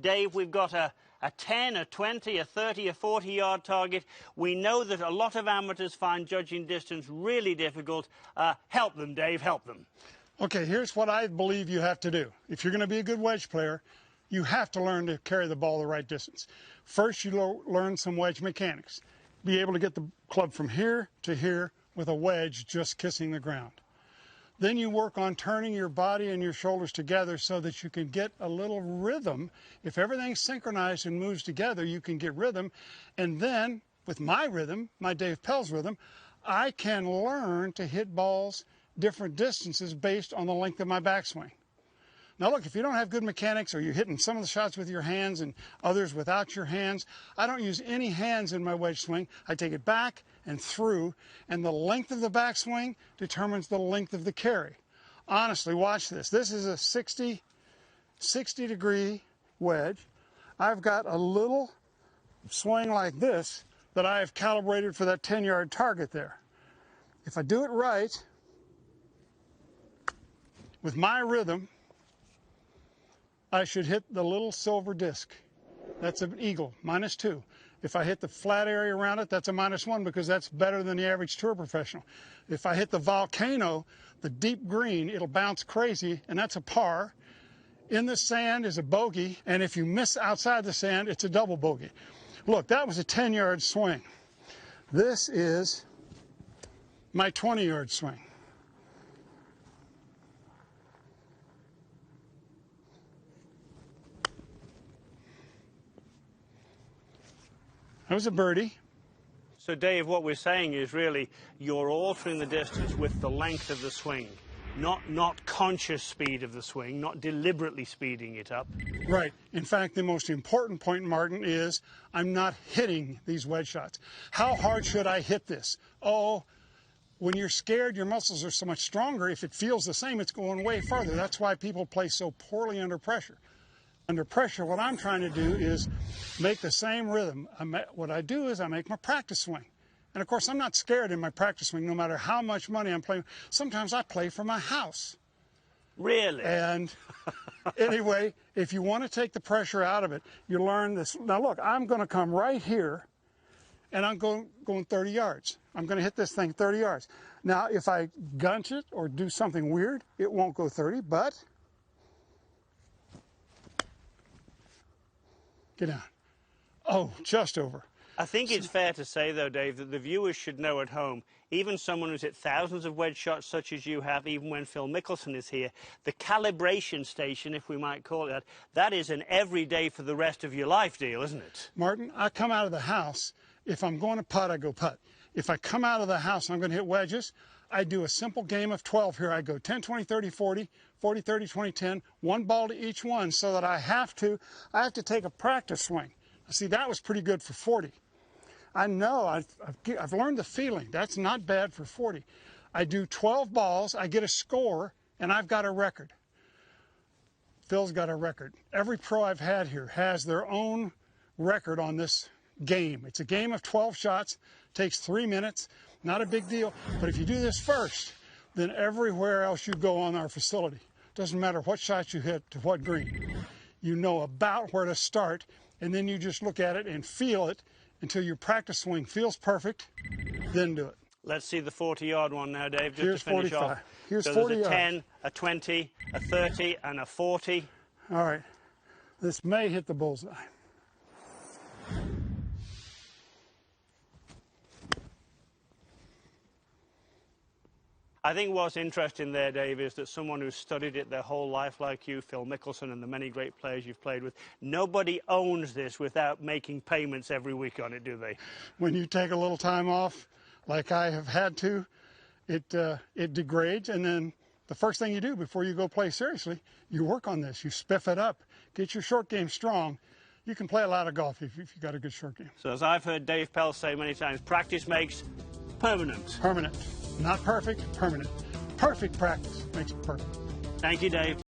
Dave, we've got a 10, a 20, a 30, a 40-yard target. We know that a lot of amateurs find judging distance really difficult. Help them, Dave, help them. Okay, here's what I believe you have to do. If you're going to be a good wedge player, you have to learn to carry the ball the right distance. First, you learn some wedge mechanics. Be able to get the club from here to here with a wedge just kissing the ground. Then you work on turning your body and your shoulders together so that you can get a little rhythm. If everything's synchronized and moves together, you can get rhythm. And then, with my rhythm, my Dave Pelz rhythm, I can learn to hit balls different distances based on the length of my backswing. Now look, if you don't have good mechanics or you're hitting some of the shots with your hands and others without your hands, I don't use any hands in my wedge swing. I take it back and through, and the length of the backswing determines the length of the carry. Honestly, watch this. This is a 60-degree wedge. I've got a little swing like this that I have calibrated for that 10-yard target there. If I do it right, with my rhythm, I should hit the little silver disc. That's an eagle, -2. If I hit the flat area around it, that's a -1 because that's better than the average tour professional. If I hit the volcano, the deep green, it'll bounce crazy, and that's a par. In the sand is a bogey, and if you miss outside the sand, it's a double bogey. Look, that was a 10-yard swing. This is my 20-yard swing. That was a birdie. So, Dave, what we're saying is really you're altering the distance with the length of the swing, not conscious speed of the swing, not deliberately speeding it up. Right. In fact, the most important point, Martin, is I'm not hitting these wedge shots. How hard should I hit this? Oh, when you're scared, your muscles are so much stronger. If it feels the same, it's going way farther. That's why people play so poorly under pressure. Under pressure, what I'm trying to do is make the same rhythm. What I do is I make my practice swing. And of course, I'm not scared in my practice swing, no matter how much money I'm playing. Sometimes I play for my house. Really? And anyway, if you want to take the pressure out of it, you learn this. Now look, I'm going to come right here, and I'm going 30 yards. I'm going to hit this thing 30 yards. Now, if I gunch it or do something weird, it won't go 30, but get down. Oh, just over. I think it's fair to say, though, Dave, that the viewers should know at home, even someone who's hit thousands of wedge shots such as you have, even when Phil Mickelson is here, the calibration station, if we might call it that, that is an everyday for the rest of your life deal, isn't it? Martin, I come out of the house. If I'm going to putt, I go putt. If I come out of the house and I'm going to hit wedges, I do a simple game of 12 here. I go 10, 20, 30, 40, 40, 30, 20, 10, one ball to each one, so that I have to take a practice swing. See, that was pretty good for 40. I know, I've learned the feeling. That's not bad for 40. I do 12 balls, I get a score, and I've got a record. Phil's got a record. Every pro I've had here has their own record on this game. It's a game of 12 shots, takes 3 minutes, not a big deal. But if you do this first, then everywhere else you go on our facility, doesn't matter what shot you hit to what green, you know about where to start, and then you just look at it and feel it until your practice swing feels perfect, then do it. Let's see the 40-yard one now, Dave, just Here's to finish 45. off. Here's so 40 there's a yards. 10, a 20, a 30, and a 40. All right. This may hit the bullseye. I think what's interesting there, Dave, is that someone who's studied it their whole life like you, Phil Mickelson, and the many great players you've played with, nobody owns this without making payments every week on it, do they? When you take a little time off, like I have had to, it degrades, and then the first thing you do before you go play seriously, you work on this. You spiff it up, get your short game strong. You can play a lot of golf if you've got a good short game. So as I've heard Dave Pelz say many times, practice makes permanent. Permanent. Not perfect, permanent. Perfect practice makes it perfect. Thank you, Dave.